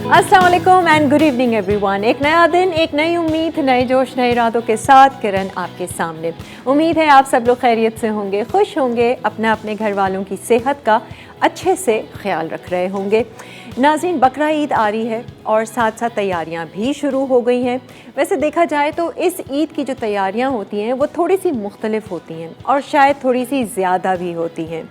अस्सलाम वालेकुम and good evening everyone. एक नया दिन, एक नई उम्मीद, नए जोश, नए इरादों के साथ किरण आपके सामने। उम्मीद है आप सब लोग खैरियत से होंगे, खुश होंगे, अपने घर वालों की सेहत का अच्छे से ख्याल रख रहे होंगे। नाज़रीन, बकरा ईद आ रही है और साथ साथ तैयारियां भी शुरू हो गई हैं। वैसे देखा जाए तो इस ईद की जो तैयारियां होती हैं वो थोड़ी सी मुख्तलिफ होती हैं और शायद थोड़ी सी ज़्यादा भी होती हैं।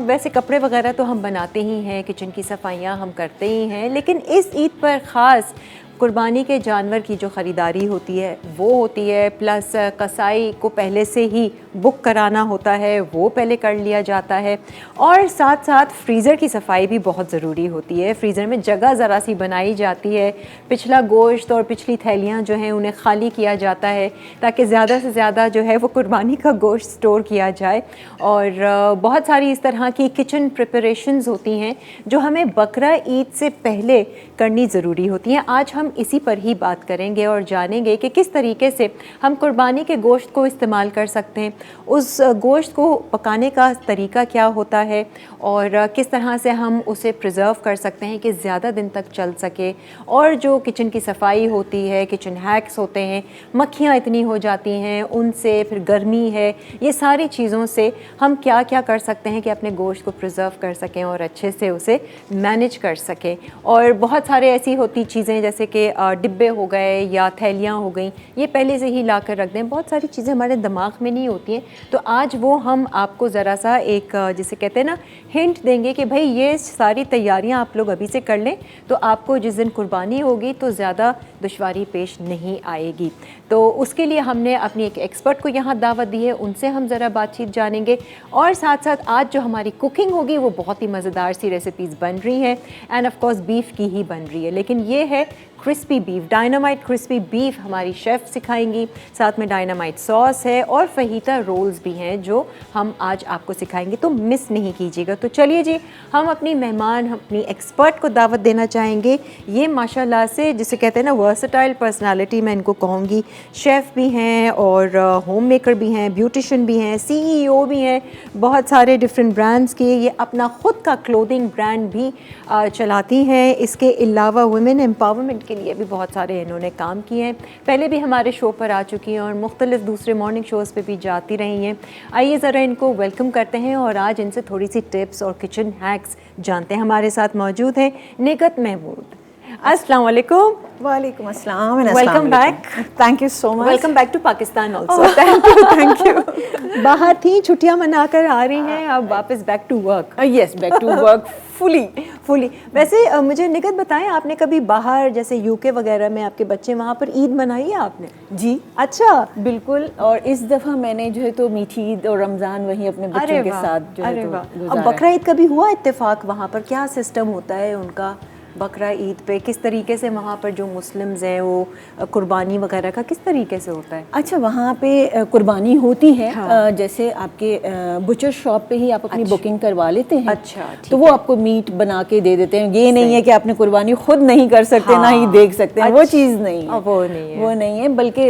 वैसे कपड़े वगैरह तो हम बनाते ही हैं, किचन की सफाइयां हम करते ही हैं, लेकिन इस ईद पर ख़ास कुर्बानी के जानवर की जो ख़रीदारी होती है वो होती है, प्लस कसाई को पहले से ही बुक कराना होता है, वो पहले कर लिया जाता है। और साथ साथ फ्रीज़र की सफाई भी बहुत ज़रूरी होती है। फ्रीज़र में जगह ज़रा सी बनाई जाती है, पिछला गोश्त और पिछली थैलियाँ जो हैं उन्हें खाली किया जाता है ताकि ज़्यादा से ज़्यादा जो है वो कुर्बानी का गोश्त स्टोर किया जाए। और बहुत सारी इस तरह की किचन प्रिपरेशंस होती हैं जो हमें बकरा ईद से पहले करनी ज़रूरी होती हैं। आज हम इसी पर ही बात करेंगे और जानेंगे कि किस तरीके से हम कुर्बानी के गोश्त को इस्तेमाल कर सकते हैं, उस गोश्त को पकाने का तरीका क्या होता है और किस तरह से हम उसे प्रिज़र्व कर सकते हैं कि ज़्यादा दिन तक चल सके। और जो किचन की सफाई होती है, किचन हैक्स होते हैं, मक्खियाँ इतनी हो जाती हैं उनसे, फिर गर्मी है, ये सारी चीज़ों से हम क्या क्या कर सकते हैं कि अपने गोश्त को प्रिज़र्व कर सकें और अच्छे से उसे मैनेज कर सकें। और बहुत सारे ऐसी होती चीज़ें जैसे कि डिब्बे हो गए या थैलियाँ हो गई, ये पहले से ही ला कर रख दें। बहुत सारी चीज़ें हमारे दिमाग में नहीं होती हैं, तो आज वो हम आपको ज़रा सा एक जिसे कहते हैं ना हिंट देंगे कि भाई ये सारी तैयारियां आप लोग अभी से कर लें तो आपको जिस दिन कुर्बानी होगी तो ज़्यादा दुश्वारी पेश नहीं आएगी। तो उसके लिए हमने अपनी एक एक्सपर्ट को यहाँ दावत दी है, उनसे हम ज़रा बातचीत जानेंगे। और साथ साथ आज जो हमारी कुकिंग होगी वो बहुत ही मज़ेदार सी रेसिपीज़ बन रही हैं एंड ऑफ कोर्स बीफ की ही बन रही है, लेकिन ये है crispy beef, dynamite crispy beef हमारी शेफ़ सिखाएंगी। साथ में डायनामाइट सॉस है और फहीता रोल्स भी हैं जो हम आज आपको सिखाएंगे, तो मिस नहीं कीजिएगा। तो चलिए जी, हम अपनी मेहमान, अपनी एक्सपर्ट को दावत देना चाहेंगे। ये माशाल्लाह से जिसे कहते हैं ना वर्सटाइल पर्सनालिटी मैं इनको कहूँगी, शेफ़ भी हैं और होम मेकर भी हैं, ब्यूटिशियन भी हैं, CEO भी हैं बहुत सारे डिफरेंट ब्रांड्स के। ये अपना ख़ुद का क्लोथिंग ब्रांड भी चलाती हैं। इसके अलावा वुमेन एम्पावरमेंट के लिए भी बहुत सारे इन्होंने काम किए हैं, पहले भी हमारे शो पर आ चुकी हैं और मुख्तलिफ दूसरे मॉर्निंग शोज़ पे भी जाती रही हैं। आइए ज़रा इनको वेलकम करते हैं और आज इनसे थोड़ी सी टिप्स और किचन हैक्स जानते हैं। हमारे साथ मौजूद हैं निगत महमूद। अस्सलाम वालेकुम। वालेकुम अस्सलाम। Welcome back. Thank you so much. Welcome back to Pakistan also. Thank you. बाहर थी, छुट्टियां मनाकर आ रही हैं, अब वापस back to work. Yes, back to work fully. वैसे मुझे निगत बताएं, आपने कभी बाहर जैसे UK वगैरह में आपके बच्चे वहाँ पर ईद मनाई है आपने? जी अच्छा, बिल्कुल। और इस दफ़ा मैंने जो है तो मीठी ईद और रमज़ान वहीं अपने बच्चों के साथ जो है तो अब बकरा ईद कभी हुआ इत्तेफाक वहाँ पर? क्या सिस्टम होता है उनका बकरा ईद पे? किस तरीके से वहाँ पर जो मुस्लिम्स हैं वो कुर्बानी वगैरह का किस तरीके से होता है? अच्छा, वहाँ पे कुर्बानी होती है। हाँ। जैसे आपके बुचर शॉप पे ही आप अपनी बुकिंग करवा लेते हैं। अच्छा, तो वो आपको मीट बना के दे देते हैं। ये नहीं है कि आपने कुर्बानी खुद नहीं कर सकते, हाँ। ना ही देख सकते हैं। वो चीज़ नहीं है, वो नहीं है। बल्कि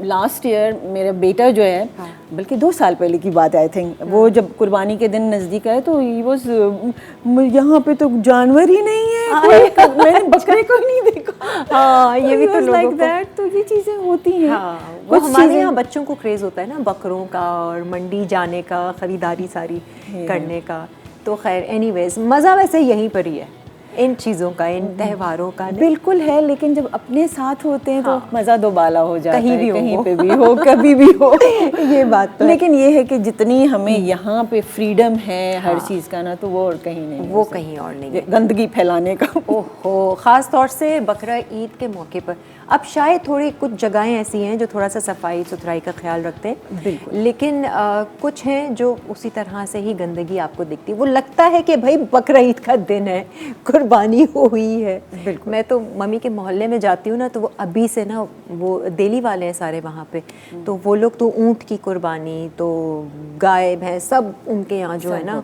लास्ट ईयर मेरा बेटा जो है, बल्कि 2 साल पहले की बात आई थिंक, वो जब कुर्बानी के दिन नज़दीक आए तो ही वाज यहाँ पे तो जानवर ही नहीं है, मैंने बकरे को ही नहीं देखा। हाँ, ये भी तो लोगों लाइक को दैट। तो ये चीज़ें होती हैं। हाँ, वो हमारे यहाँ बच्चों को क्रेज़ होता है ना बकरों का और मंडी जाने का, ख़रीदारी सारी करने का। तो खैर एनीवेज, मज़ा वैसे यहीं पर ही है इन चीज़ों का, इन त्योहारों का। बिल्कुल है, लेकिन जब अपने साथ होते हैं तो मज़ा दोबाला हो जाता है, कहीं पे भी हो, कभी भी हो। ये बात तो लेकिन ये है कि जितनी हमें यहाँ पे फ्रीडम है हर चीज़ का ना, तो वो और कहीं नहीं, वो कहीं और नहीं है। गंदगी फैलाने का। ओहो, ख़ास तौर से बकरा ईद के मौके पर। अब शायद थोड़ी कुछ जगहें ऐसी हैं जो थोड़ा सा सफाई सुथराई का ख्याल रखते हैं, बिल्कुल, लेकिन कुछ हैं जो उसी तरह से ही गंदगी आपको दिखती है। वो लगता है कि भाई बकरा ईद का दिन है, कुर्बानी हुई है। बिल्कुल। मैं तो मम्मी के मोहल्ले में जाती हूँ ना, तो वो अभी से ना, वो देली वाले हैं सारे वहाँ पे, तो वो लोग तो ऊँट की कुर्बानी, तो गाय भैंस सब उनके यहाँ जो है ना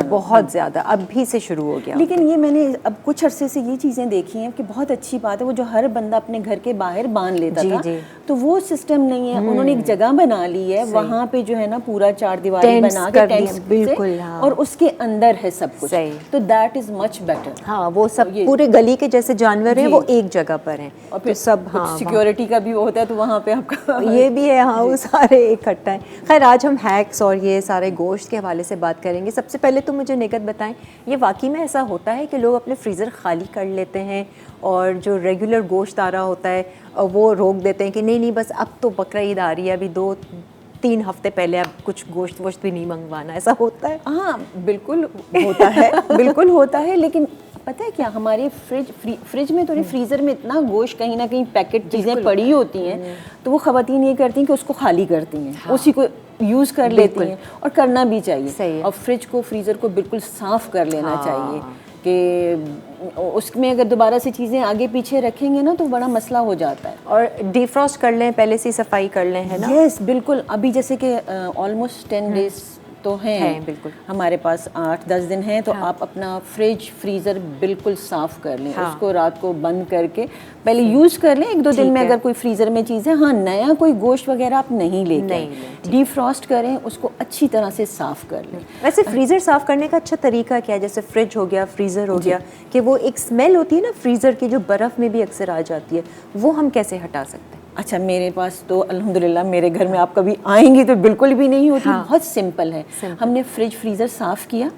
बहुत ज़्यादा अभी से शुरू हो गया। लेकिन ये मैंने अब कुछ अरसे से ये चीज़ें देखी हैं कि बहुत अच्छी बात है, वो जो हर बंदा अपने घर के बाहर बांध लेता था, तो वो सिस्टम नहीं है, उन्होंने एक जगह बना ली है, वहाँ पे जो है ना पूरा चार दीवारी Tents बना कर के दिए, टेंट्स बिल्कुल, से, हाँ। और उसके अंदर है सब कुछ, सही। तो दैट इज मच बेटर। हाँ, वो सब पूरे गली के जैसे जानवर हैं वो एक जगह पर हैं, और तो फिर सब हाँ सिक्योरिटी का भी वो होता है, तो वहाँ पे आपका ये भी है, हाँ वो सारे इकट्ठा हैं। खैर आज हम हैक्स और ये सारे गोश्त के हवाले से बात करेंगे। सबसे पहले तो मुझे निगत बताएं, ये वाकई में ऐसा होता है कि लोग अपने फ्रीज़र खाली कर लेते हैं और जो रेगुलर गोश्त आ रहा होता है वो रोक देते हैं कि नहीं नहीं बस अब तो बकरा ईद आ रही है, अभी 2-3 हफ्ते पहले अब कुछ गोश्त वोश्त भी नहीं मंगवाना, ऐसा होता है? हाँ बिल्कुल होता है, बिल्कुल होता है, लेकिन पता है क्या, हमारे फ्रिज में तो फ्रीज़र में इतना गोश्त कहीं ना कहीं पैकेट चीज़ें पड़ी होती हैं, तो वो ख़वातीन ये करती हैं कि उसको खाली करती हैं, हाँ। उसी को यूज़ कर लेती हैं, और करना भी चाहिए। और फ्रिज को, फ्रीज़र को बिल्कुल साफ़ कर लेना चाहिए कि उसमें अगर दोबारा से चीज़ें आगे पीछे रखेंगे ना तो बड़ा मसला हो जाता है। और डिफ्रॉस्ट कर लें, पहले से सफाई कर लें, है ना? यस बिल्कुल। अभी जैसे कि ऑलमोस्ट 10 डेज तो हैं बिल्कुल, हमारे पास 8-10 दिन हैं, तो आप अपना फ्रिज फ्रीज़र बिल्कुल साफ़ कर लें, उसको रात को बंद करके पहले यूज़ कर लें 1-2 दिन में। अगर कोई फ्रीज़र में चीज़ है, हाँ नया कोई गोश्त वगैरह आप नहीं लेके, डीफ्रॉस्ट करें, उसको अच्छी तरह से साफ़ कर लें। वैसे फ्रीज़र साफ़ करने का अच्छा तरीका क्या है? जैसे फ्रिज हो गया, फ्रीज़र हो गया, कि वो एक स्मेल होती है ना फ्रीज़र की जो बर्फ़ में भी अक्सर आ जाती है, वो हम कैसे हटा सकते हैं? अच्छा, मेरे पास तो अल्हम्दुलिल्लाह मेरे घर में आप कभी आएंगी तो बिल्कुल भी नहीं होती। हाँ। बहुत सिंपल है। हमने फ्रिज फ्रीज़र साफ़ किया,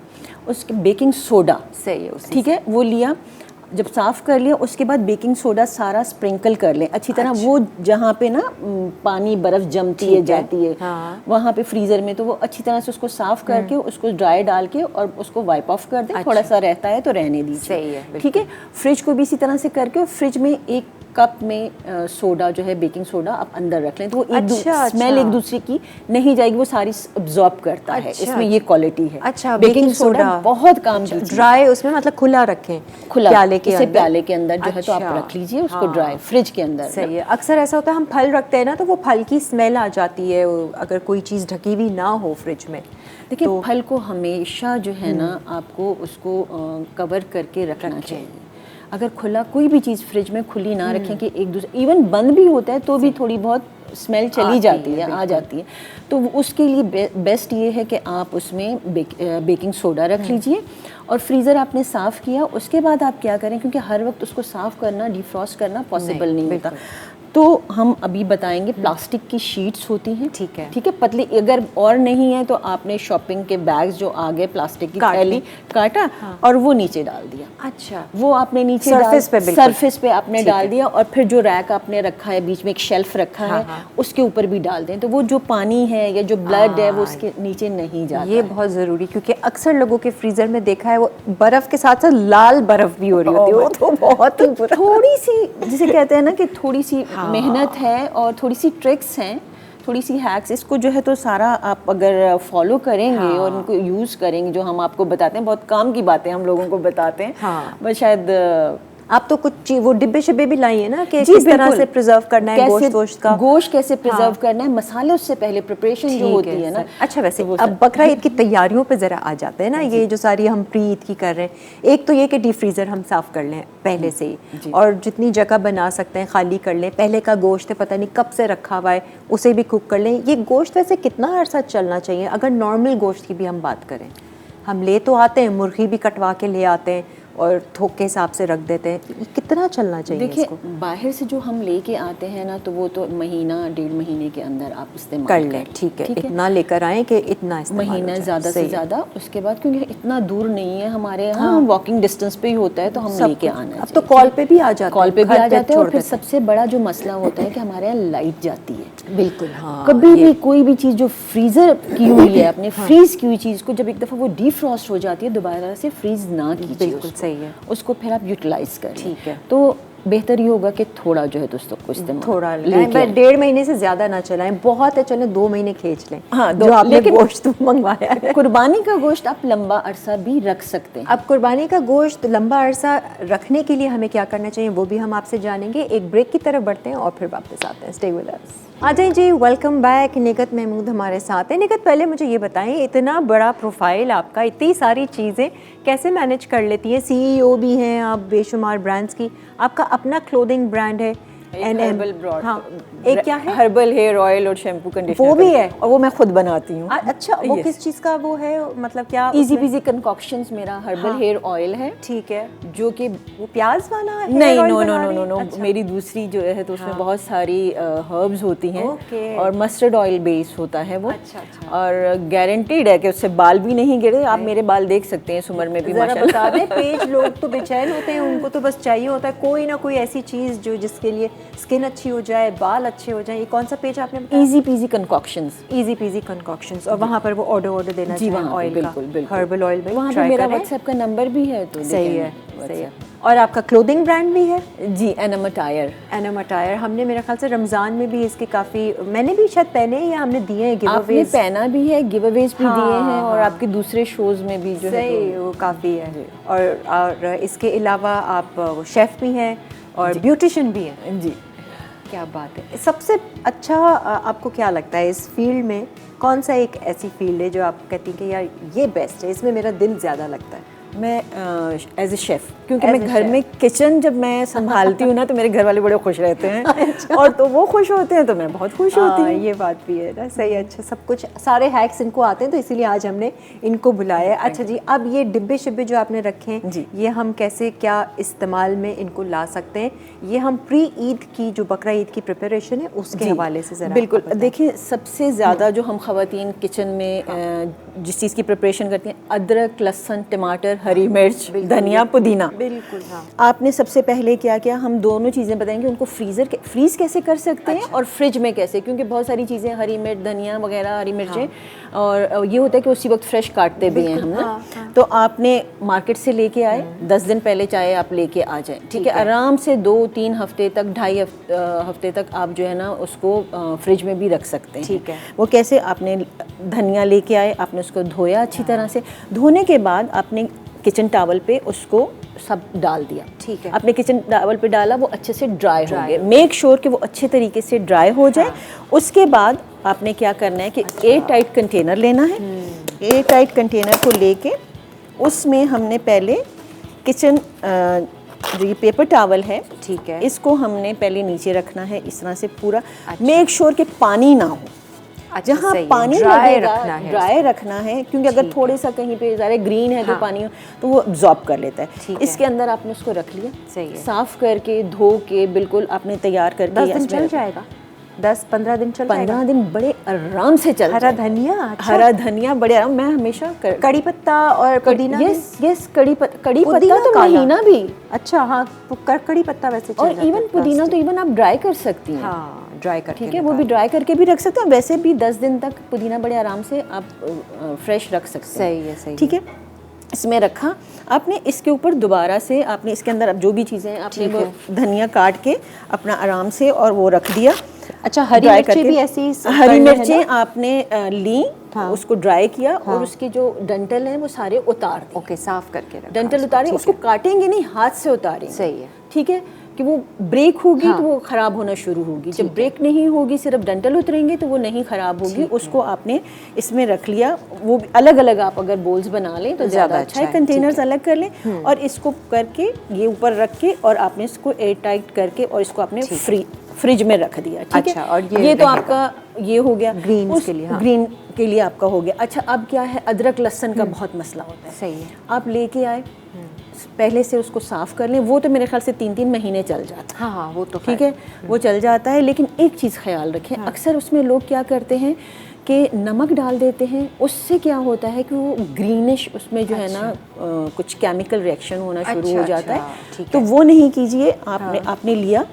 उसके बेकिंग सोडा, सही है, ठीक है, वो लिया, जब साफ़ कर लिया उसके बाद बेकिंग सोडा सारा स्प्रिंकल कर लें अच्छी तरह। वो जहाँ पे ना पानी बर्फ़ जमती है जाती है, हाँ। वहाँ पे फ्रीज़र में, तो वो अच्छी तरह से उसको साफ़ करके उसको ड्राई डाल के और उसको वाइप ऑफ कर दें। अच्छा। थोड़ा सा रहता है तो रहने दीजिए, सही है, ठीक है। फ्रिज को भी इसी तरह से करके, और फ्रिज में 1 कप में सोडा जो है, बेकिंग सोडा आप अंदर रख लें, तो वो स्मेल एक दूसरे की नहीं जाएगी, वो सारी अब्जॉर्ब करता है। इसमें ये क्वालिटी है। अच्छा, बेकिंग सोडा बहुत काम की। ड्राई उसमें मतलब खुला रखें, खुला प्याले के अंदर, प्याले के अंदर जो है तो आप रख लीजिए उसको ड्राई फ्रिज के अंदर। सही है। अक्सर ऐसा होता है हम फल रखते हैं ना, तो वो फल की स्मेल आ जाती है अगर कोई चीज़ ढकी हुई ना हो फ्रिज में। देखिए तो फल को हमेशा जो है ना आपको उसको कवर करके रखना चाहिए। अगर खुला कोई भी चीज़ फ्रिज में खुली ना रखें कि एक दूसरे, इवन बंद भी होता है तो भी थोड़ी बहुत स्मेल चली जाती है, आ जाती है, तो उसके लिए बेस्ट ये है कि आप उसमें बेकिंग सोडा रख लीजिए। और फ्रीज़र आपने साफ़ किया, उसके बाद आप क्या करें, क्योंकि हर वक्त उसको साफ़ करना, डिफ्रॉस्ट करना पॉसिबल नहीं होता, तो हम अभी बताएंगे प्लास्टिक की शीट्स होती हैं, ठीक है, पतली। अगर और नहीं है तो आपने शॉपिंग के बैग्स जो आ गए प्लास्टिक की थैली काटा, हाँ। और वो नीचे डाल दिया। अच्छा, वो आपने नीचे सरफेस पे आपने डाल दिया, और फिर जो रैक आपने रखा है, बीच में एक शेल्फ रखा है, उसके ऊपर भी डाल दें, तो वो जो पानी है या जो ब्लड है वो उसके नीचे नहीं जाता। ये बहुत ज़रूरी, क्योंकि अक्सर लोगों के फ्रीज़र में देखा है वो बर्फ़ के साथ साथ लाल बर्फ़ भी हो रही होती है, वो तो बहुत ही थोड़ी सी, जिसे कहते हैं ना कि थोड़ी सी मेहनत है और थोड़ी सी ट्रिक्स हैं, थोड़ी सी हैक्स, इसको जो है तो सारा आप अगर फॉलो करेंगे और उनको यूज़ करेंगे, जो हम आपको बताते हैं, बहुत काम की बातें हम लोगों को बताते हैं, हाँ। बस शायद आप तो कुछ वो डिब्बे शिब्बे भी लाई है ना कि किस तरह से प्रिजर्व करना है गोश्त का, गोश्त कैसे प्रिजर्व करना है, मसाले उससे पहले प्रिपरेशन जो होती है ना। अच्छा, वैसे अब बकरा ईद की तैयारियों पे ज़रा आ जाते हैं ना, ये जो सारी हम प्री ईद की कर रहे हैं। एक तो ये कि डीप फ्रीज़र हम साफ़ कर लें पहले से ही, और जितनी जगह बना सकते हैं खाली कर लें। पहले का गोश्त है पता नहीं कब से रखा हुआ है, उसे भी कुक कर लें। ये गोश्त वैसे कितना अर्सा चलना चाहिए? अगर नॉर्मल गोश्त की भी हम बात करें, हम ले तो आते हैं, मुर्गी भी कटवा के ले आते हैं और थोक के हिसाब से रख देते हैं, कितना चलना चाहिए? देखिए, बाहर से जो हम लेके आते हैं ना, तो वो तो महीना 1.5 महीने के अंदर आप इस्तेमाल कर लें, ठीक है, इतना लेकर आएँ कि इतना महीना ज़्यादा से ज़्यादा। उसके बाद क्योंकि इतना दूर नहीं है हमारे यहाँ, वॉकिंग डिस्टेंस पे ही होता है, तो हम लेके आना है। अब तो कॉल पे भी आ जाते हैं, कॉल पे भी आ जाते हैं। और फिर सबसे बड़ा जो मसला होता है कि हमारे यहाँ लाइट जाती है, बिल्कुल, हाँ, कभी भी कोई भी चीज़ जो फ्रीज़र की हुई है, अपने फ्रीज़ की हुई चीज़ को जब एक दफ़ा वो डीफ्रॉस्ट हो जाती है, दोबारा से फ्रीज़ ना कीजिए, बिल्कुल सही है, उसको फिर आप यूटिलाइज करें, ठीक है। तो बेहतर ये होगा कि थोड़ा जो है दोस्तों को इस्तेमाल थोड़ा लें, 1.5 महीने से ज़्यादा ना चलाएं, बहुत है, चलें 2 महीने खींच लें, हाँ, जो आपने गोश्त मंगवाया है। कुर्बानी का गोश्त आप लंबा अरसा भी रख सकते हैं। अब कुर्बानी का गोश्त लंबा अरसा रखने के लिए हमें क्या करना चाहिए वो भी हम आपसे जानेंगे। एक ब्रेक की तरफ बढ़ते हैं और फिर वापस आते हैं। Stay with us. Ajay ji, welcome back. Nigat Mahmood हमारे साथ है। निगत, पहले मुझे ये बताएं, इतना बड़ा प्रोफाइल आपका, इतनी सारी चीज़ें कैसे मैनेज कर लेती हैं? CEO भी हैं आप बेशुमार ब्रांड्स की, आपका अपना क्लोथिंग ब्रांड है, हर्बल ब्रॉड, हाँ, एक क्या है? हर्बल हेयर ऑयल और शैम्पू कंडीशनर वो भी है? और वो मैं खुद बनाती हूँ। अच्छा, वो Yes. किस चीज़ का वो है, मतलब क्या? इजी पीजी कंकॉक्शंस मेरा हर्बल हेयर ऑयल है, ठीक है। जो कि वो प्याज वाला है? नहीं, hair oil नो नो बना नो रही नो है? नो अच्छा। मेरी दूसरी जो है तो उसमें बहुत सारी हर्ब्स होती हैं Okay. और मस्टर्ड ऑयल बेस होता है वो। अच्छा, अच्छा। और गारंटीड है कि उससे बाल भी नहीं गिरे। आप मेरे बाल देख सकते हैं इस उम्र में भी जरा माशाल्लाह। बता दें, पेज लोग तो बेचैन होते हैं, उनको तो बस चाहिए होता है कोई ना कोई ऐसी चीज़ जो जिसके लिए स्किन अच्छी हो जाए, बाल अच्छे हो जाए। ये कौन सा पेज आपने बताया? Easy PG concoctions. Easy PG concoctions. और वहाँ पर वो ऑर्डर देना जी, चाहिए वहाँ पे ऑयल का, बिल्कुल बिल्कुल हर्बल ऑयल में। वहाँ पे try मेरा करें। व्हाट्सएप का नंबर भी है, तो सही है, देखें सही है। WhatsApp। और आपका क्लोथिंग ब्रांड भी है? जी, एनम अटायर। Annum attire. हमने मेरे ख्याल से रमज़ान में भी इसके काफ़ी, मैंने भी शायद पहने या हमने दिए हैं गिव आपने अवेज। पहना भी है, गिव अवेज भी हाँ, दिए हैं और हाँ। आपके दूसरे शोज में भी जो है सही, वो काफ़ी है। और इसके अलावा आप शेफ़ भी हैं और ब्यूटिशियन भी हैं। जी। क्या बात है। सबसे अच्छा आपको क्या लगता है इस फील्ड में, कौन सा एक ऐसी फील्ड है जो आप कहती हैं कि यार ये बेस्ट है, इसमें मेरा दिल ज़्यादा लगता है? मैं एज ए शेफ़, क्योंकि As मैं a घर chef. में किचन जब मैं संभालती हूँ ना तो मेरे घर वाले बड़े खुश रहते हैं और तो वो खुश होते हैं तो मैं बहुत खुश होती हूँ। ये बात भी है ना, सही है। अच्छा, सब कुछ सारे हैक्स इनको आते हैं, तो इसीलिए आज हमने इनको बुलाया है। अच्छा जी, अब ये डिब्बे शिब्बे जो आपने रखे हैं जी। ये हम कैसे क्या इस्तेमाल में इनको ला सकते हैं? ये हम प्री ईद की जो बकरा ईद की प्रिपरेशन है उसके जी, हवाले से ज़रा बिल्कुल। आप बताएं। देखिए, सबसे ज़्यादा जो हम ख़वातीन किचन में जिस चीज़ की प्रिपरेशन करती हैं, अदरक, लहसुन, टमाटर, हरी मिर्च, धनिया, पुदीना। बिल्कुल, हाँ। आपने सबसे पहले क्या किया, हम दोनों चीज़ें बताएंगे उनको फ्रीज़ कैसे कर सकते हैं और फ्रिज में कैसे, क्योंकि बहुत सारी चीज़ें हरी मिर्च, धनिया वगैरह, हरी मिर्चें और ये होता है कि उसी वक्त फ्रेश काटते भी हैं हम ना। तो आपने मार्केट से लेके आए, 10 दिन पहले चाहे आप लेके आ जाएं, ठीक है। आराम से 2-3 हफ्ते तक, 2.5 हफ्ते तक आप जो है ना उसको फ्रिज में भी रख सकते हैं। ठीक है। वो कैसे, आपने धनिया लेके आए, आपने उसको धोया अच्छी तरह से। धोने के बाद आपने किचन टॉवल पे उसको सब डाल दिया, ठीक है। आपने किचन टॉवल पे डाला, वो अच्छे से ड्राई हो गए। मेक श्योर कि वो अच्छे तरीके से ड्राई हो जाए। उसके बाद आपने क्या करना है कि एयर टाइट कंटेनर लेना है। एयर टाइट कंटेनर को लेके उसमें हमने पहले किचन जो ये पेपर टॉवल है, ठीक है, इसको हमने पहले नीचे रखना है इस तरह से पूरा। मेक श्योर कि पानी ना हो। अच्छा, जहाँ सही है। पानी ड्राई लगेगा, रखना है, ड्राई रखना है, क्योंकि अगर थोड़े सा कहीं पे ज़्यादा ग्रीन है तो पानी तो वो अब्जॉर्ब कर लेता है। इसके अंदर आपने उसको रख लिया, सही है। साफ करके धो के बिल्कुल आपने तैयार करके 10 दिन चल जाएगा? 10-15 दिन चल जाएगा? 15 दिन बड़े आराम से चल हरा जाएगा। धनिया? अच्छा। हरा धनिया बड़े आराम। मैं हमेशा कड़ी पत्ता और पुदीना? यस, कड़ी पत्ता पुदीना तो काला? महीना भी। अच्छा, हाँ, कड़ी पत्ता वैसे चल और जाता है, इवन पुदीना तो इवन आप ड्राई कर सकती हैं। हाँ, ड्राई करके ठीक है, वो भी ड्राई करके भी रख सकते हैं। वैसे भी 10 दिन तक पुदीना बड़े आराम से आप फ्रेश रख सकते हैं। सही है, सही। ठीक है, इसमें रखा आपने। इसके ऊपर दोबारा से आपने इसके अंदर अब जो भी चीज़ें हैं आपने वो धनिया काट के अपना आराम से और वो रख दिया। अच्छा, हरी मिर्चें भी ऐसी हरी मिर्चें आपने ली, हाँ। उसको ड्राई किया और उसके जो डंठल हैं वो सारे उतार दिए। ओके, साफ करके रखा। डंठल उतारे, उसको काटेंगे नहीं, हाथ से उतारेंगे। सही है। ठीक है, कि वो ब्रेक होगी तो वो ख़राब होना शुरू होगी। जब ब्रेक नहीं होगी, सिर्फ डंठल उतरेंगे तो वो नहीं ख़राब होगी। उसको आपने इसमें रख लिया। वो भी अलग अलग आप अगर बोल्स बना लें तो ज़्यादा अच्छा है। कंटेनर्स अलग कर लें और इसको करके ये ऊपर रख के और आपने इसको एयर टाइट करके और इसको आपने फ्रिज में रख दिया। ठीक है, और ये तो आपका ये हो गया ग्रीन्स के लिए। हाँ। ग्रीन के लिए आपका हो गया। अच्छा, अब क्या है, अदरक लहसुन का बहुत मसला होता है। सही है। आप लेके आए, पहले से उसको साफ़ कर लें। वो तो मेरे ख्याल से 3-3 महीने चल जाता है। हाँ, वो तो ठीक है, वो चल जाता है। लेकिन एक चीज़ ख्याल रखें, अक्सर उसमें लोग क्या करते हैं कि नमक डाल देते हैं। उससे क्या होता है कि वो ग्रीनिश उसमें जो है ना कुछ केमिकल रिएक्शन होना शुरू हो जाता है। तो वो नहीं कीजिए। आपने लिया,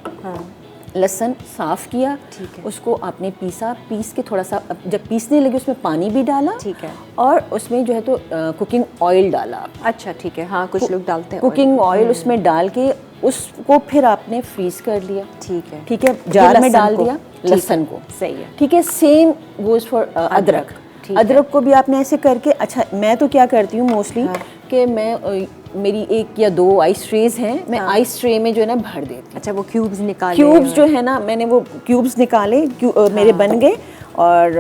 लहसुन साफ़ किया, उसको आपने पीस के थोड़ा सा, जब पीसने लगे उसमें पानी भी डाला। ठीक है, और उसमें जो है तो कुकिंग ऑयल डाला। अच्छा, ठीक है, हाँ, कुछ लोग डालते हैं कुकिंग ऑयल उसमें डाल के उसको फिर आपने फ्रीज कर लिया। ठीक है, जार में डाल दिया लहसुन को। सही है। ठीक है, सेम गोज फॉर अदरक। अदरक को भी आपने ऐसे करके, अच्छा मैं तो क्या करती हूँ मोस्टली कि मैं मेरी 1 या 2 आइस ट्रेज हैं, मैं आइस ट्रे में जो है ना भर देती हूँ। अच्छा, वो क्यूब्स निकाले? क्यूब्स जो है ना, मैंने वो क्यूब्स निकाले, मेरे बन गए। और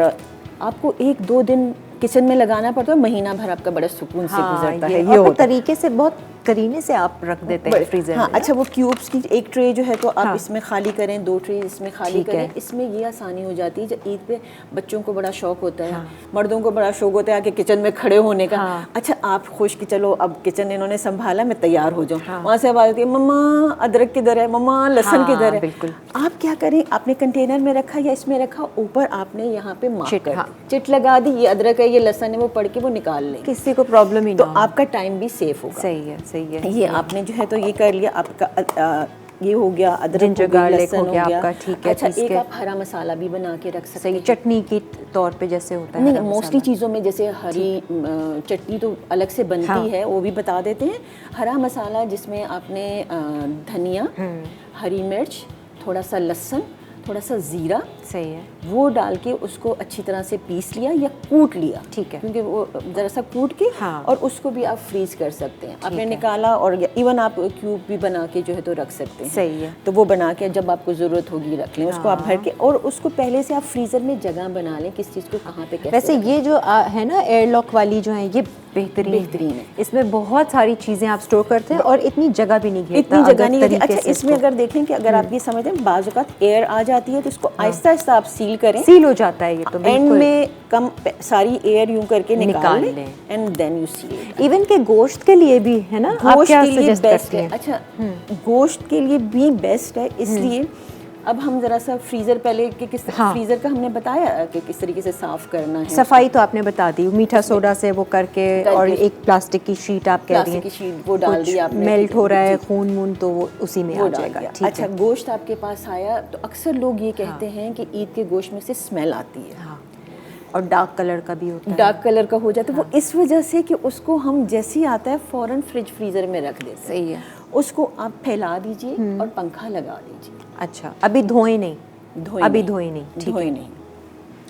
आपको 1-2 दिन किचन में लगाना पड़ता है, महीना भर आपका बड़ा सुकून से गुजरता है। ये और तरीके से बहुत करीने से आप रख देते हैं फ्रीजर हाँ, में ना? अच्छा वो क्यूब्स की एक ट्रे जो है तो आप हाँ। इसमें खाली करें, 2 ट्रे इसमें खाली ठीक है। करें। इसमें ये आसानी हो जाती है, जब ईद पे बच्चों को बड़ा शौक होता है, मर्दों को बड़ा शौक होता है कि किचन में खड़े होने का। हाँ। अच्छा आप खुश कि चलो अब किचन इन्होंने संभाला, मैं तैयार हो जाऊँ। वहाँ से आवाज़ आती है, मम्मा अदरक किधर है, मम्मा लहसुन हाँ, किधर है। बिल्कुल। आप क्या करें, आपने कंटेनर में रखा या इसमें रखा, ऊपर आपने यहाँ पे मार्क चिट, कर हाँ। चिट लगा दी, ये अदरक है ये लहसुन है, वो पढ़ के वो निकाल लें, किसी को प्रॉब्लम ही तो ना हो। आपका टाइम भी सेफ होगा। सही है ये आपने जो है तो ये कर लिया आपका, ये हो गया अदरक जिंजर हो गया, गार्लिक लहसुन हो गया आपका, ठीक है, अच्छा पीस एक के। आप हरा मसाला भी बना के रख सकते सही, हैं। चटनी के तौर पे जैसे होता है नहीं, हरा मोस्टली मसाला। चीज़ों में जैसे हरी चटनी तो अलग से बनती हाँ। है, वो भी बता देते हैं। हरा मसाला जिसमें आपने धनिया, हरी मिर्च, थोड़ा सा लहसुन, थोड़ा सा ज़ीरा, सही है, वो डाल के उसको अच्छी तरह से पीस लिया या कूट लिया, ठीक है। क्योंकि वो ज़रा सा कूट के हाँ। और उसको भी आप फ्रीज कर सकते हैं। आपने है। निकाला और इवन आप क्यूब भी बना के जो है तो रख सकते हैं। सही है। तो वो बना के जब आपको ज़रूरत होगी रख लें उसको, आप भर के, और उसको पहले से आप फ्रीज़र में जगह बना लें किस चीज़ को कहाँ पे कैसे वैसे ये जो है ना एयरलॉक वाली जो है ये बेहतरीन है। इसमें बहुत सारी चीज़ें आप स्टोर करते हैं और इतनी जगह भी नहीं घेरता। इतनी जगह अगर नहीं होती। तरीके अच्छा से इसमें अगर देखें कि अगर आप ये समझते हैं बाज़ औक़ात एयर आ जाती है तो इसको आहिस्ता आहिस्ता आप सील करें, सील हो जाता है ये तो एंड बिल्कुल। में कम सारी एयर यूं करके निकाल निकाल लें लें। And then you seal. Even के गोश्त के लिए भी है ना, आप गोश्त क्या के लिए सजेस्ट बेस्ट करती है। हैं? अच्छा गोश्त के लिए भी बेस्ट है, इसलिए अब हम जरा सा फ्रीज़र पहले कि किस हाँ। फ्रीज़र का हमने बताया कि किस तरीके से साफ़ करना है। सफाई तो आपने बता दी, मीठा सोडा से वो करके, और करके- एक प्लास्टिक की शीट आप कह रही प्लास्टिक की हैं, शीट वो डाल दी आपने, मेल्ट हो रहा है जी। खून वून तो वो उसी में वो आ डाल जाएगा, दिया। ठीक अच्छा है। गोश्त आपके पास आया तो अक्सर लोग ये कहते हैं कि ईद के गोश्त में से स्मेल आती है, हाँ, और डार्क कलर का भी होता है। डार्क कलर का हो जाता है। वो इस वजह से कि उसको हम जैसे ही आता है फ़ौरन फ्रीज़र में रख देते हैं। सही है। उसको आप फैला दीजिए और पंखा लगा दीजिए। अच्छा, अभी धोए नहीं, अभी धोए नहीं, ठीक धोए है। नहीं,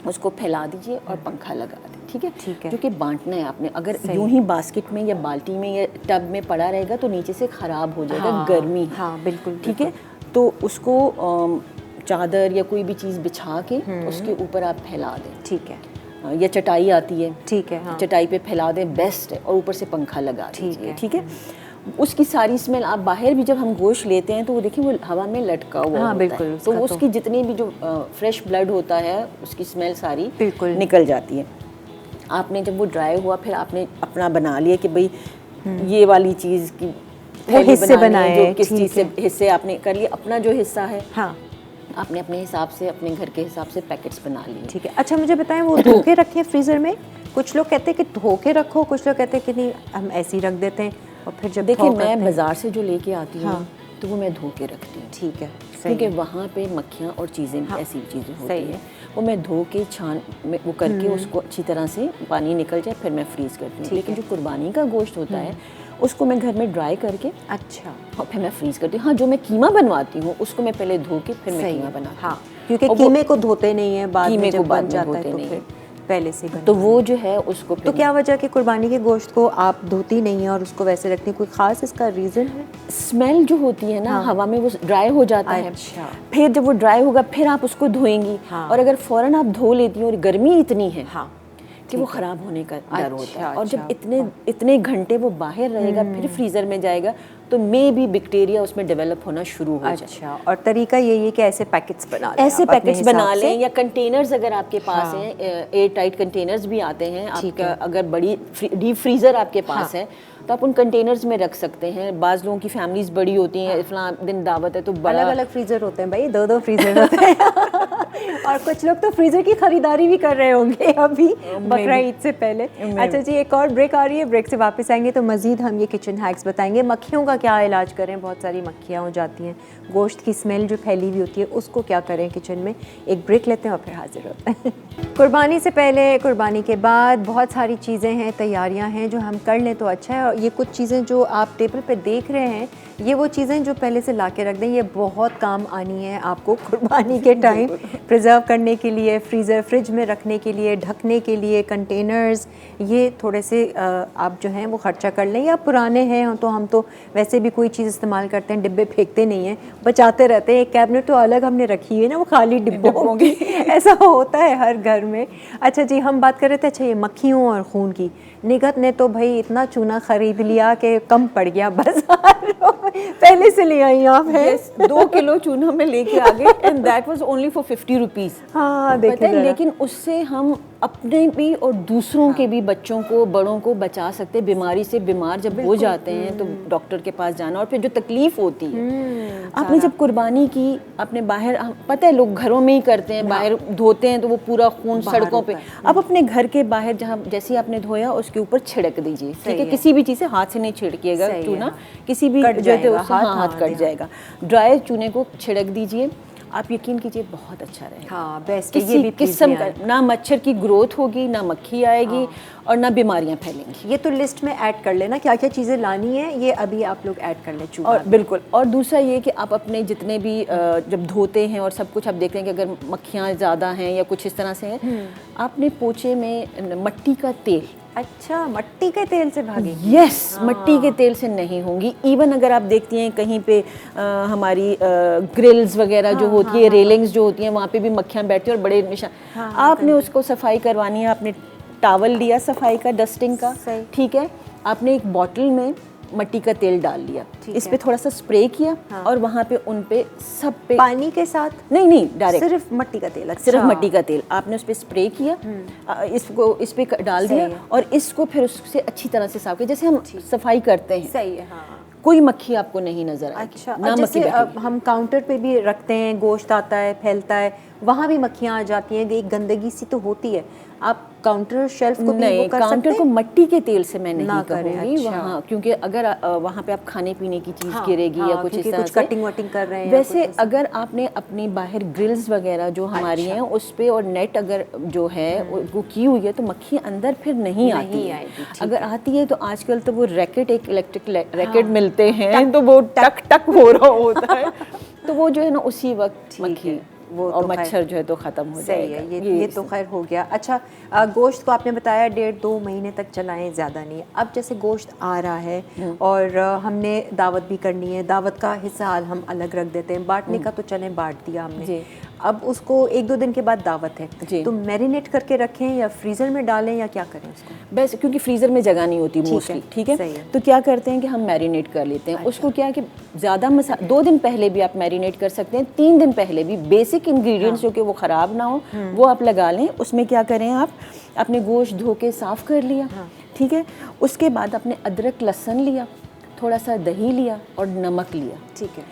उसको फैला दीजिए और पंखा लगा दें, ठीक है। ठीक है। क्योंकि बांटना है आपने, अगर सही। यूं ही बास्केट में या बाल्टी में या टब में पड़ा रहेगा तो नीचे से ख़राब हो जाएगा, हाँ, गर्मी है। हाँ, बिल्कुल, ठीक है। तो उसको चादर या कोई भी चीज़ बिछा के उसके ऊपर आप फैला दें, ठीक है, या चटाई आती है, ठीक है, हाँ। चटाई पे फैला दें, बेस्ट है, और ऊपर से पंखा लगा दीजिए, है। ठीक है। उसकी सारी स्मेल आप बाहर भी जब हम गोश्त लेते हैं तो वो देखिए वो हवा में लटका हुआ हाँ, होता बिल्कुल, है, तो उसका उसकी जितनी भी जो फ्रेश ब्लड होता है उसकी स्मेल सारी बिल्कुल निकल जाती है। आपने जब वो ड्राई हुआ फिर आपने अपना बना लिया कि भाई ये वाली चीज़ की थैली हिस्से बनानी है, बनाए, जो किस ठीक चीज़ से है। हिस्से आपने कर लिए, अपना जो हिस्सा है हाँ, आपने अपने हिसाब से अपने घर के हिसाब से पैकेट्स बना लिए। ठीक है। अच्छा मुझे बताएं, वो धो के रखें फ्रीज़र में? कुछ लोग कहते हैं कि धो के रखो, कुछ लोग कहते हैं कि नहीं हम ऐसे ही रख देते हैं और फिर जब देखिए थोक मैं रखते हैं। बाज़ार से जो लेके आती हूँ हाँ। तो वो मैं धो के रखती हूँ, ठीक है, सही क्योंकि है। वहाँ पे मक्खियाँ और चीज़ें हाँ, ऐसी चीज़ें होती सही हैं, है। वो मैं धो के छान में वो करके उसको अच्छी तरह से पानी निकल जाए फिर मैं फ्रीज़ करती हूँ। लेकिन जो कुर्बानी का गोश्त होता है उसको मैं घर में ड्राई करके अच्छा, और फिर मैं फ्रीज़ करती हूँ। हाँ, जो मैं कीमा बनवाती हूँ उसको मैं पहले धो के फिर मैं सही कीमा है। बनाती हूँ। हाँ, क्योंकि और वो- कीमे को धोते नहीं है, बाद में कीमे को जब बाद बन में जाता है धोते तो नहीं फिर हैं। पहले से बन तो वो जो है उसको तो फिर क्या वजह कि कुर्बानी के गोश्त को आप धोती नहीं है और उसको वैसे रखती हैं, कोई ख़ास इसका रीज़न है? स्मेल जो होती है ना, हवा में वो ड्राई हो जाता है। अच्छा। फिर जब वो ड्राई होगा फिर आप उसको धोएंगी, हाँ। और अगर फ़ौरन आप धो लेती हैं और गर्मी इतनी है हाँ, कि वो ख़राब होने का डर होता है, और अच्छा, जब इतने घंटे वो बाहर रहेगा फिर फ्रीज़र में जाएगा तो मे भी बैक्टीरिया उसमें डेवलप होना शुरू हो जाए। अच्छा। और तरीका यही है कि ऐसे पैकेट्स बना लें, ऐसे आप अपने पैकेट्स हिसाब बना से। लें, या कंटेनर्स अगर आपके पास हाँ। हैं, एयर टाइट कंटेनर्स भी आते हैं ठीक आपका, है। अगर बड़ी डीप फ्रीज़र आपके पास हाँ। है तो आप उन कंटेनर्स में रख सकते हैं। बाज़ लोगों की फैमिलीज बड़ी होती हैं, फलां दिन दावत है तो बड़ा अलग अलग फ्रीजर होते हैं भाई, दो फ्रीजर होते हैं और कुछ लोग तो फ्रीजर की खरीदारी भी कर रहे होंगे अभी बकरा ईद से पहले। अच्छा जी, एक और ब्रेक आ रही है, ब्रेक से वापस आएंगे तो मजीद हम ये किचन हैक्स बताएंगे। मक्खियों का क्या इलाज करें, बहुत सारी मक्खियाँ हो जाती हैं, गोश्त की स्मेल जो फैली हुई होती है उसको क्या करें किचन में। एक ब्रेक लेते हैं और फिर हाजिर होते हैं। कुर्बानी से पहले, कुर्बानी के बाद बहुत सारी चीज़ें हैं, तैयारियां हैं जो हम कर लें तो अच्छा है। और ये कुछ चीज़ें जो आप टेबल पे देख रहे हैं ये वो चीज़ें जो पहले से ला के रख दें, ये बहुत काम आनी है आपको कुर्बानी के टाइम, प्रिजर्व करने के लिए, फ्रिज में रखने के लिए, ढकने के लिए, कंटेनर्स, ये थोड़े से आप जो हैं वो खर्चा कर लें। या पुराने हैं तो हम तो वैसे भी कोई चीज़ इस्तेमाल करते हैं, डिब्बे फेंकते नहीं हैं, बचाते रहते हैं। एक कैबिनेट तो अलग हमने रखी है ना, वो खाली डिब्बों की ऐसा होता है हर घर में। अच्छा जी, हम बात कर रहे थे, अच्छा ये मक्खियों और खून की। निगत ने तो भाई इतना चूना खरीद लिया कि कम पड़ गया बाजारों में, पहले से ले आई आप है। 2 किलो चूना में लेके आ गए and that was only for 50 rupees. हाँ देखिए, लेकिन उससे हम अपने भी और दूसरों के भी, बच्चों को, बड़ों को बचा सकते हैं बीमारी से। बीमार जब हो जाते हैं तो डॉक्टर के पास जाना, और फिर जो तकलीफ होती है, आपने जब कुर्बानी की, आपने बाहर, पता है लोग घरों में ही करते हैं, बाहर धोते हैं तो वो पूरा खून सड़कों पे, अब अपने घर के बाहर जहाँ जैसे ही आपने धोया उसके ऊपर छिड़क दीजिए, ठीक है। किसी भी चीज़ से हाथ से नहीं छिड़किएगा चूना, किसी भी जो है उससे हाथ कट जाएगा। ड्राई चूने को छिड़क दीजिए, आप यकीन कीजिए बहुत अच्छा रहेगा। हाँ बेस्ट। किसी भी किस्म का ना मच्छर की ग्रोथ होगी, ना मक्खी आएगी, और ना बीमारियां फैलेंगी। ये तो लिस्ट में ऐड कर लेना क्या क्या चीज़ें लानी है, ये अभी आप लोग ऐड कर लें चूना। और बिल्कुल, और दूसरा ये कि आप अपने जितने भी जब धोते हैं और सब कुछ, आप देखते हैं कि अगर मक्खियाँ ज़्यादा हैं या कुछ इस तरह से हैं, आपने पोछे में मट्टी का तेल, अच्छा मट्टी के तेल से भागे? यस, मट्टी के तेल से नहीं होंगी। इवन अगर आप देखती हैं कहीं पे हमारी ग्रिल्स वगैरह जो होती है, रेलिंग्स जो होती हैं, वहाँ पे भी मक्खियाँ बैठती हैं और बड़े निशान। आपने उसको सफाई करवानी है, आपने टॉवल लिया सफाई का, डस्टिंग का, ठीक है, आपने एक बॉटल में मट्टी का तेल डाल लिया, इस पे थोड़ा सा स्प्रे किया, और वहाँ पे उन पे सब पे, पानी के साथ नहीं डायरेक्ट सिर्फ मट्टी का तेल? सिर्फ मट्टी का तेल आपने उस पे स्प्रे किया, इसको इस पे डाल दिया, और इसको फिर उससे अच्छी तरह से साफ किया, जैसे हम सफाई करते हैं। सही है, हाँ। कोई मक्खी आपको नहीं नजर आएगी। अच्छा, ना जैसे मक्खी हम काउंटर पे भी रखते हैं, गोश्त आता है, फैलता है, वहाँ भी मक्खियाँ आ जाती हैं, एक गंदगी सी तो होती है। आप काउंटर शेल्फ को भी नहीं, वो कर काउंटर सकते को हैं? मट्टी के तेल से मैं नहीं करें, कहूँगी अच्छा। वहाँ, क्योंकि अगर वहाँ पे आप खाने पीने की चीज़ गिरेगी या कुछ इस तरह कुछ से, कटिंग वटिंग कर रहे हैं, वैसे अगर आपने अपनी बाहर ग्रिल्स वगैरह जो हमारी हैं उस पे, और नेट अगर जो है वो की हुई है, तो मक्खी अंदर फिर नहीं आती है। अगर आती है तो आजकल तो वो रैकेट, एक इलेक्ट्रिक रैकेट मिलते हैं, तो वो टक टक हो रहा होता है, तो वो जो है ना उसी वक्त मक्खी वो और मच्छर जो है तो ख़त्म हो जाएगा। ये तो खैर हो गया। अच्छा, गोश्त को आपने बताया 1.5-2 महीने तक चलाएं, ज़्यादा नहीं। अब जैसे गोश्त आ रहा है और हमने दावत भी करनी है, दावत का हिस्सा हम अलग रख देते हैं, बांटने का तो चलें बांट दिया हमने, अब उसको 1-2 दिन के बाद दावत है, तो मैरिनेट करके रखें या फ्रीज़र में डालें या क्या करें उसको? बस क्योंकि फ्रीज़र में जगह नहीं होती मोस्टली, ठीक है, तो क्या करते हैं कि हम मैरिनेट कर लेते हैं। उसको क्या कि ज़्यादा 2 दिन पहले भी आप मैरिनेट कर सकते हैं, 3 दिन पहले भी। बेसिक इंग्रेडिएंट्स जो कि वो ख़राब ना हो वो आप लगा लें। उसमें क्या करें, आप अपने गोश्त धो के साफ़ कर लिया, ठीक है, उसके बाद आपने अदरक लहसुन लिया, थोड़ा सा दही लिया और नमक लिया, ठीक है,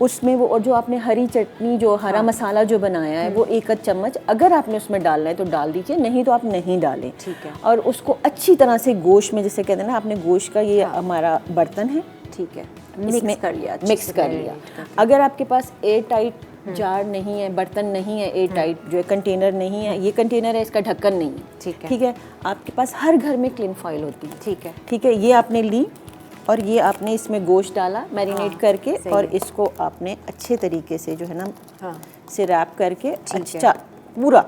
उसमें वो, और जो आपने हरी चटनी, जो हरा मसाला जो बनाया है, वो 1 चम्मच अगर आपने उसमें डालना है तो डाल दीजिए, नहीं तो आप नहीं डालें, ठीक है। और उसको अच्छी तरह से गोश्त में, जैसे कहते हैं ना, आपने गोश्त का ये हमारा बर्तन है, ठीक है, मिक्स कर लिया। अगर आपके पास एयर टाइट जार नहीं है, बर्तन नहीं है, एयर टाइट जो है कंटेनर नहीं है, ये कंटेनर है, इसका ढक्कन नहीं है, ठीक है, आपके पास हर घर में क्लीन फॉइल होती है, ठीक है, ये आपने ली और ये आपने इसमें गोश्त डाला मैरिनेट करके, और इसको आपने अच्छे तरीके से जो है ना से रैप करके अच्छा पूरा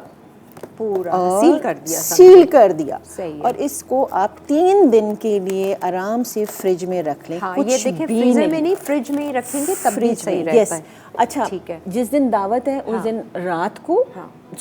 सील कर दिया। और इसको आप 3 दिन के लिए आराम से फ्रिज में रख लें। कुछ ये देखें, फ्रीजर में नहीं, फ्रिज में ही रखेंगे तब भी सही रहता है। अच्छा, ठीक है, जिस दिन दावत है उस दिन रात को,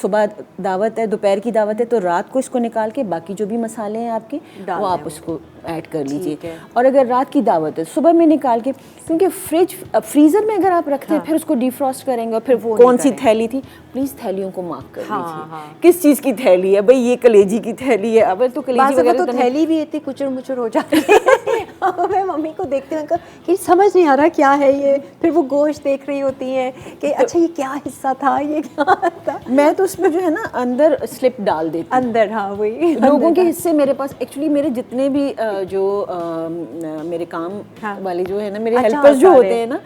सुबह दावत है, दोपहर की दावत है, तो रात को इसको निकाल के बाकी जो भी मसाले हैं आपके वो आप उसको ऐड कर लीजिए। और अगर रात की दावत है सुबह में निकाल के, क्योंकि फ्रीज़र में अगर आप रखते हैं फिर उसको डिफ्रॉस्ट करेंगे और फिर वो कौन सी थैली थी, प्लीज़ थैलियों को मार्क कर लीजिए किस चीज़ की थैली है। भाई ये कलेजी की थैली है, अब तो कलेजी वगैरह तो थैली भी इतनी कुचर मुचर हो जाती है। मैं मम्मी को देखती हूँ कि समझ नहीं आ रहा क्या है ये, फिर वो गोश्त देख रही होती है कि अच्छा ये क्या हिस्सा था, ये क्या था। मैं तो उसमें जो है ना अंदर स्लिप डाल देती हूँ अंदर। हाँ, वही लोगों के हिस्से मेरे पास, एक्चुअली मेरे जितने भी जो मेरे काम वाले जो है ना, मेरे हेल्पर्स जो होते हैं ना,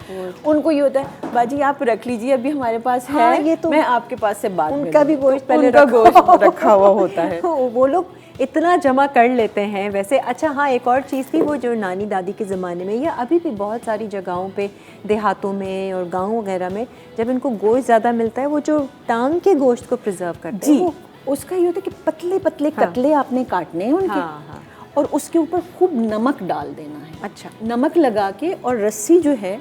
उनको ये होता है, बाजी आप रख लीजिए, अभी हमारे पास है, ये तो मैं आपके पास से बात, उनका भी गोश्त पहले रखा हुआ होता है। वो लोग इतना जमा कर लेते हैं वैसे। अच्छा हाँ, एक और चीज़ थी वो जो नानी दादी के ज़माने में या अभी भी बहुत सारी जगहों पे देहातों में और गाँव वगैरह में जब इनको गोश्त ज़्यादा मिलता है वो जो टांग के गोश्त को प्रिजर्व करते हैं, जी, उसका ये होता है कि पतले पतले कतले आपने काटने हैं उनके, हाँ। और उसके ऊपर खूब नमक डाल देना है। अच्छा, नमक लगा के, और रस्सी जो है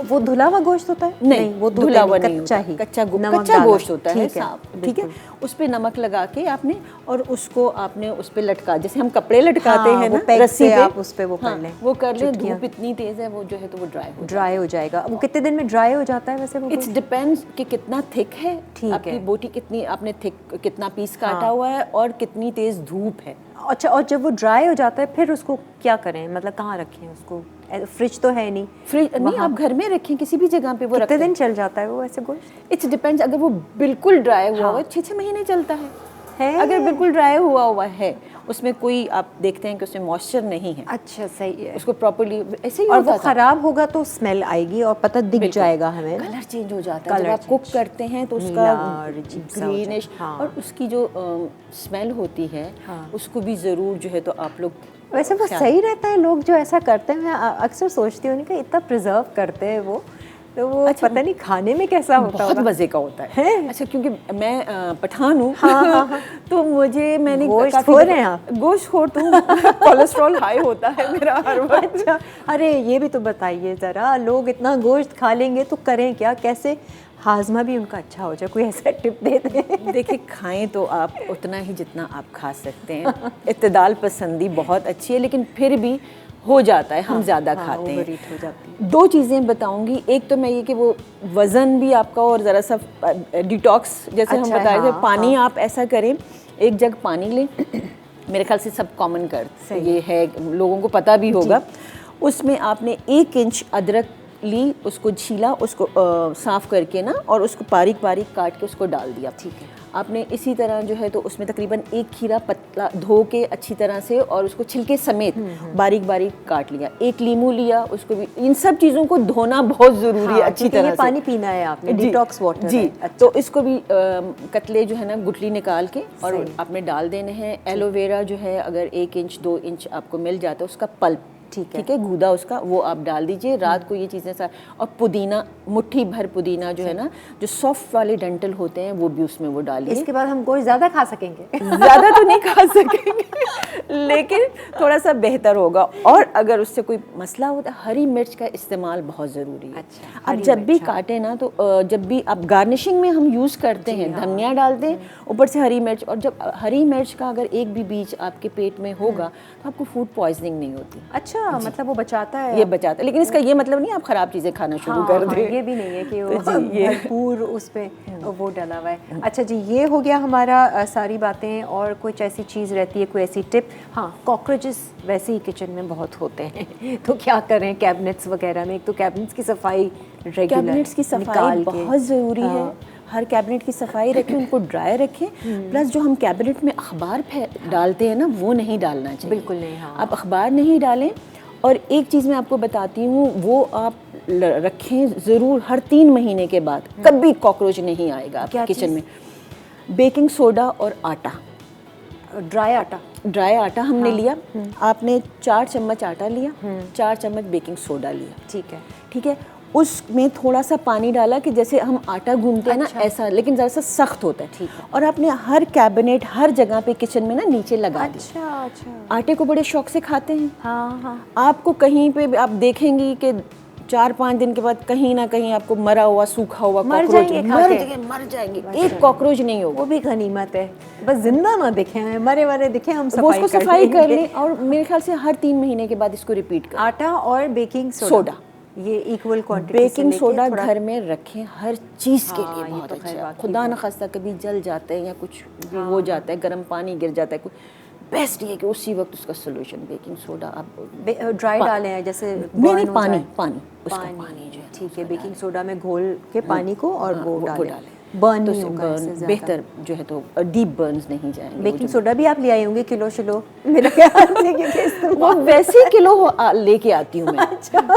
वो धुला हुआ गोश्त होता है? नहीं, वो धुला हुआ नहीं कच्चा होता, ही कच्चा नमक कच्चा डाला। गोश्त होता है ठीक है, साफ, ठीक है। बिल्कुल। उस पे नमक लगा के आपने, और उसको आपने उस पे लटका, जैसे हम कपड़े लटकाते हाँ, हैं वो ना पेग रस्सी से पे, आप उस पे वो कर लें, वो कर लें। चुटकियाँ। धूप इतनी तेज है वो जो है तो वो ड्राई हो जाएगा। वो कितने दिन में ड्राई हो जाता है वैसे वो? इट्स डिपेंड्स कि कितना थिक है, ठीक आपकी है। बोटी कितनी, आपने थिक कितना पीस काटा हुआ है, और कितनी तेज धूप है। अच्छा, और जब वो ड्राई हो जाता है फिर उसको क्या करें, मतलब कहाँ रखें उसको? फ्रिज तो है नहीं। फ्रिज नहीं, आप घर में रखें, किसी भी जगह पे वो कितने रखें। दिन चल जाता है वो वैसे गोश्त? इट्स डिपेंड्स, अगर वो बिल्कुल ड्राई हुआ हुआ है 6-6 महीने चलता है। अगर बिल्कुल ड्राई हुआ है, उसमें कोई आप देखते हैं कि उसमें मॉइस्चर नहीं है, अच्छा, सही है। उसको प्रॉपर्ली ऐसे ही और होता वो था। खराब होगा तो स्मेल आएगी और पता दिख जाएगा हमें। कलर चेंज हो जाता है जब कलर आप कुक करते हैं तो उसका नीला और अजीब सा हो जाता है। ग्रीनिश, हाँ। और उसकी जो स्मेल होती है उसको भी ज़रूर जो है तो आप लोग वैसे वो सही रहता है। लोग जो ऐसा करते हैं, मैं अक्सर सोचती हूँ कि इतना प्रिजर्व करते हैं वो, तो वो पता नहीं खाने में कैसा होता बहुत होगा। मज़े का होता है। अच्छा, क्योंकि मैं पठान हूँ, तो मैंने गोश्तखोर हैं आप? गोश्तखोर तो कोलेस्ट्रॉल हाई होता है मेरा हर वक्त। अच्छा, अरे ये भी तो बताइए ज़रा, लोग इतना गोश्त खा लेंगे तो करें क्या, कैसे हाजमा भी उनका अच्छा हो जाए? कोई ऐसा टिप दे दें। देखिए, खाएं तो आप उतना ही जितना आप खा सकते हैं। इत्तेदाल पसंदी बहुत अच्छी है, लेकिन फिर भी हो जाता है, हम ज़्यादा खाते हैं। ओवरईट हो जाती है। 2 चीज़ें बताऊंगी। एक तो मैं ये कि वो वज़न भी आपका, और ज़रा सा डिटॉक्स, जैसे हम अच्छा, बता रहे थे, हाँ, पानी आप ऐसा करें, 1 जग पानी लें। मेरे ख्याल से सब कॉमन कर ये है, लोगों को पता भी होगा। उसमें आपने 1 इंच अदरक ली, उसको छीला, उसको साफ़ करके ना, और उसको बारीक बारीक काट के उसको डाल दिया। ठीक है। आपने इसी तरह जो है तो उसमें तकरीबन 1 खीरा पतला धो के अच्छी तरह से, और उसको छिलके समेत बारीक बारीक काट लिया। 1 लीमू लिया, उसको भी, इन सब चीज़ों को धोना बहुत ज़रूरी है अच्छी तरह से। पानी पीना है आपने, डिटॉक्स वाटर जी। है। तो इसको भी कतले जो है ना, गुठली निकाल के और आपने डाल देने हैं। एलोवेरा जो है, अगर 1 इंच 2 इंच आपको मिल जाता है, उसका पल्प, ठीक है, गूदा उसका, वो आप डाल दीजिए। रात को ये चीज़ें और पुदीना, मुट्ठी भर पुदीना जो है ना, जो सॉफ्ट वाले डंटल होते हैं, वो भी उसमें वो डालिए। इसके बाद हम गोश्त ज़्यादा खा सकेंगे? ज़्यादा तो नहीं खा सकेंगे, लेकिन थोड़ा सा बेहतर होगा। और अगर उससे कोई मसला होता है, हरी मिर्च का इस्तेमाल बहुत ज़रूरी है। अच्छा, अब जब भी काटें ना, तो जब भी आप गार्निशिंग में हम यूज़ करते हैं, धनिया डाल दें, ऊपर से हरी मिर्च। और जब हरी मिर्च का अगर एक भी बीज आपके पेट में होगा तो आपको फूड पॉइजनिंग नहीं होती। अच्छा, मतलब वो बचाता है? ये बचाता है, लेकिन इसका ये मतलब नहीं आप ख़राब चीज़ें खाना शुरू कर दें। ये भी नहीं है कि वो भरपूर उस पे वो डला हुआ है। अच्छा जी, ये हो गया हमारा सारी बातें। और कुछ ऐसी चीज़ रहती है, कोई ऐसी टिप? हाँ, कॉकरोचेस वैसे ही किचन में बहुत होते हैं, तो क्या करें कैबिनेट्स वगैरह में? एक तो कैबिनेट्स की सफाई रेगुलर, कैबिनेट्स की सफाई बहुत ज़रूरी है। हर कैबिनेट की सफाई रखें, उनको ड्राई रखें। प्लस जो हम कैबिनेट में अखबार डालते हैं ना, वो नहीं डालना चाहिए, बिल्कुल नहीं। हाँ, आप अखबार नहीं डालें। और एक चीज़ मैं आपको बताती हूँ, वो आप रखें ज़रूर, हर 3 महीने के बाद कभी कॉकरोच नहीं आएगा आपके किचन में। बेकिंग सोडा और आटा, ड्राई आटा हमने लिया, आपने 4 चम्मच आटा लिया, 4 चम्मच बेकिंग सोडा लिया। ठीक है। उसमें थोड़ा सा पानी डाला कि जैसे हम आटा गूंथते हैं ना, ऐसा, लेकिन ज़रा सा सख्त होता है। ठीक है। और आपने हर कैबिनेट, हर जगह पे किचन में ना नीचे लगा दिया। अच्छा। आटे को बड़े शौक से खाते हैं। हाँ। आपको कहीं पे आप देखेंगी कि 4-5 दिन के बाद कहीं ना कहीं आपको मरा हुआ, सूखा हुआ कॉकरोच मर जाएंगे। एक कॉकरोच नहीं होगा। वो भी गनीमत है, बस जिंदा ना दिखे हमें, मरे दिखे हम सफाई कर लें। और मेरे ख्याल से हर 3 महीने के बाद इसको रिपीट करें। आटा और बेकिंग सोडा, ये इक्वल क्वांटिटी। बेकिंग सोडा घर में रखें, हर चीज़ के लिए बहुत अच्छा है। खुदा न खास्ता कभी जल जाता है या कुछ भी हो जाता है, गर्म पानी गिर जाता है, कुछ बेस्ट ये कि उसी वक्त उसका सोल्यूशन बेकिंग सोडा आप ड्राई डालें हैं, जैसे नहीं, पानी उसका पानी जो है, ठीक है, बेकिंग सोडा में घोल के पानी को और वो डालें। Burn तो नहीं होगा इससे ज़्यादा। बेहतर जो है तो डीप बर्न्स नहीं जाएंगे। बेकिंग सोडा भी आप ले आए होंगे किलो शिलो मेरा ख्याल से, क्योंकि वो वैसे ही किलो लेके आती हूँ मैं।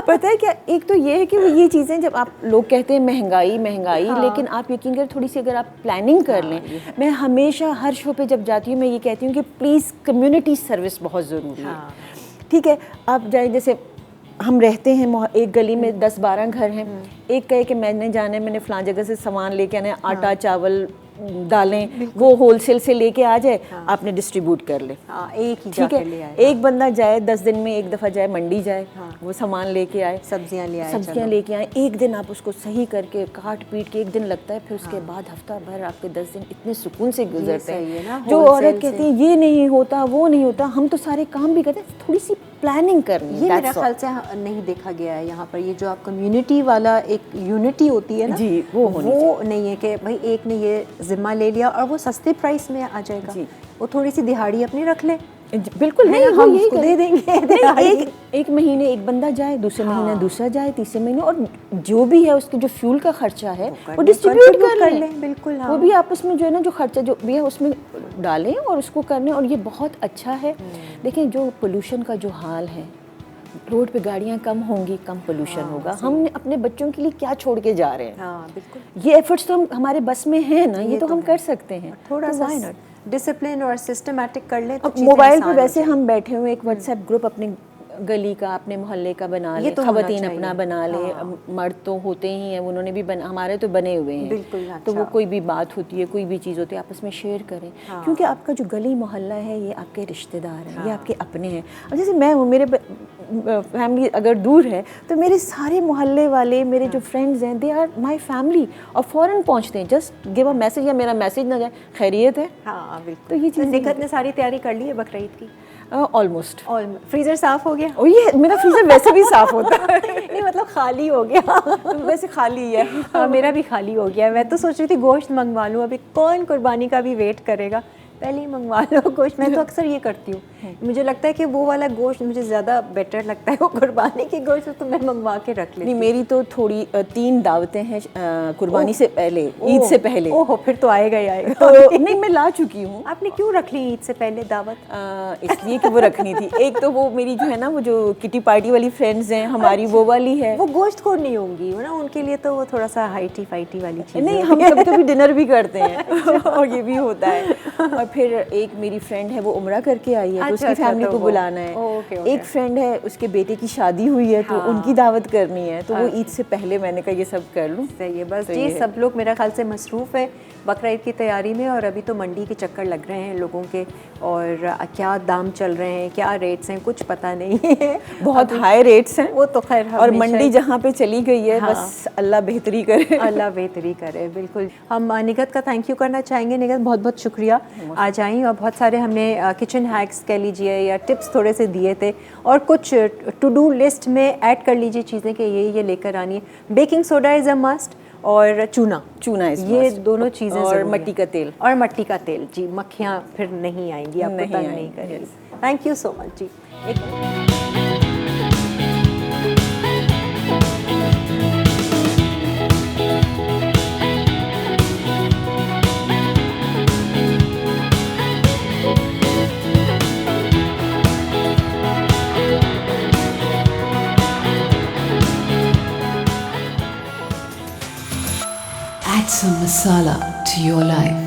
पता है क्या, एक तो ये है कि वो ये चीज़ें जब आप लोग कहते हैं महंगाई महंगाई, लेकिन आप यकीन करें थोड़ी सी अगर आप प्लानिंग कर लें, मैं हमेशा हर शो पे जब जाती हूँ मैं ये कहती हूँ कि प्लीज़ कम्युनिटी सर्विस बहुत ज़रूरी है। ठीक है, आप जाए जैसे हम रहते हैं एक गली में 10-12 घर हैं, एक कहे कि मैंने जाना है, मैंने फलां जगह से सामान लेके आना है, आटा चावल दालें, वो होलसेल से लेके आ जाए, आपने डिस्ट्रीब्यूट कर ले। एक ही ठीक जाके है, ले आए। एक बंदा जाए 10 दिन में एक दफ़ा जाए मंडी जाए, वो सामान लेके आए, सब्जियां ले आए, सब्जियां लेके आए, एक दिन आप उसको सही करके काट पीट के एक दिन लगता है, फिर उसके बाद हफ्ता भर आपके 10 दिन इतने सुकून से गुजरते हैं। जो औरत कहती है ये नहीं होता वो नहीं होता, हम तो सारे काम भी करते हैं, थोड़ी सी प्लानिंग करनी है। ये मेरा ख्याल से नहीं देखा गया है यहाँ पर, ये जो आप कम्युनिटी वाला एक यूनिटी होती है ना जी, वो नहीं है कि भाई एक ने ये जिम्मा ले लिया और वो सस्ते प्राइस में आ जाएगा। वो थोड़ी सी दिहाड़ी अपनी रख ले, बिल्कुल नहीं, हम उसको दे देंगे। एक महीने एक बंदा जाए, दूसरे महीने दूसरा जाए, तीसरे महीने, और जो भी है उसके जो फ्यूल का खर्चा है वो डिस्ट्रीब्यूट कर लें। बिल्कुल, वो भी आपस में जो है ना, जो खर्चा जो भी है उसमें डालें और उसको करने, और ये बहुत अच्छा है। देखिए जो पोल्यूशन का जो हाल है, रोड पे गाड़ियाँ कम होंगी, कम पोल्यूशन होगा। हम अपने बच्चों के लिए क्या छोड़ के जा रहे हैं? बिल्कुल, ये एफर्ट्स तो हम हमारे बस में है ना, ये तो हम कर सकते हैं। थोड़ा सा डिसिप्लिन और सिस्टमैटिक कर ले। मोबाइल पे वैसे हम बैठे हुए एक व्हाट्सएप ग्रुप अपने गली का, अपने मोहल्ले का बना ले, खवातीन अपना बना ले, मर्द तो होते ही हैं, उन्होंने भी हमारे तो बने हुए हैं। बिल्कुल, तो वो कोई भी बात होती है, कोई भी चीज़ होती है, आपस में शेयर करें, क्योंकि आपका जो गली मोहल्ला है ये आपके रिश्तेदार हैं, ये आपके अपने हैं। और जैसे मैं हूँ, मेरे फैमिली अगर दूर है तो मेरे सारे मोहल्ले वाले, मेरे जो फ्रेंड्स हैं, दे आर माई फैमिली, और फ़ौरन पहुँचते हैं, जस्ट गिव अ मैसेज, या मेरा मैसेज ना जाए, खैरियत है। हाँ बिल्कुल। तो ये चीज़ निकत ने सारी तैयारी कर ली है बकरीद की? ऑलमोस्ट। फ्रीजर साफ हो गया? ओ ये मेरा फ्रीजर वैसे भी साफ होता है। नहीं मतलब खाली हो गया। वैसे खाली है। मेरा भी खाली हो गया। मैं तो सोच रही थी गोश्त मंगवा लूँ, अभी कौन कुर्बानी का भी वेट करेगा, पहले ही मंगवा लो गोश्त। मैं तो अक्सर ये करती हूँ, मुझे लगता है कि वो वाला गोश्त मुझे ज़्यादा बेटर लगता है, वो कुर्बानी की गोश्त तो मैं मंगवा के रख लेती हूँ। नहीं, मेरी तो थोड़ी 3 दावतें हैं कुर्बानी से पहले, ईद से पहले। ओहो, फिर तो आएगा ही आएगा। तो नहीं, मैं ला चुकी हूँ। आपने क्यों रख ली ईद से पहले दावत? इसलिए कि वो रखनी थी। एक तो वो मेरी जो है ना, वो जो किटी पार्टी वाली फ्रेंड्स हैं हमारी, वो वाली है। वो गोश्त खोर नहीं होंगी ना, उनके लिए तो वो थोड़ा सा हाइटी फाइटी वाली चीज़। नहीं, हम कभी कभी डिनर भी करते हैं और ये भी होता है। और फिर एक मेरी फ्रेंड है, वो उम्रा करके आई है, तो उसकी फैमिली को बुलाना है। एक फ्रेंड है, उसके बेटे की शादी हुई है, तो उनकी दावत करनी है, तो वो ईद से पहले मैंने कहा ये सब कर लूँ। सही है, बस ये सब लोग मेरा ख्याल से मसरूफ़ है बकरा ईद की तैयारी में, और अभी तो मंडी के चक्कर लग रहे हैं लोगों के, और क्या दाम चल रहे हैं, क्या रेट्स हैं, कुछ पता नहीं है। बहुत हाई रेट्स हैं वो तो खैर, और मंडी जहाँ पे चली गई है, बस अल्लाह बेहतरी करे। अल्लाह बेहतरी करे। बिल्कुल, हम निगत का थैंक यू करना चाहेंगे। निगत बहुत बहुत शुक्रिया, आज आई, और बहुत सारे हमने किचन हैक्स कह लीजिए या टिप्स थोड़े से दिए थे, और कुछ टू डू लिस्ट में ऐड कर लीजिए चीज़ें कि ये लेकर आनी है। Baking soda is a must, और चूना ये दोनों चीज़ें, और मट्टी का तेल, जी, मक्खियाँ फिर नहीं आएंगी, आपको तंग नहीं करेंगी। थैंक यू सो मच जी। Add some masala to your life.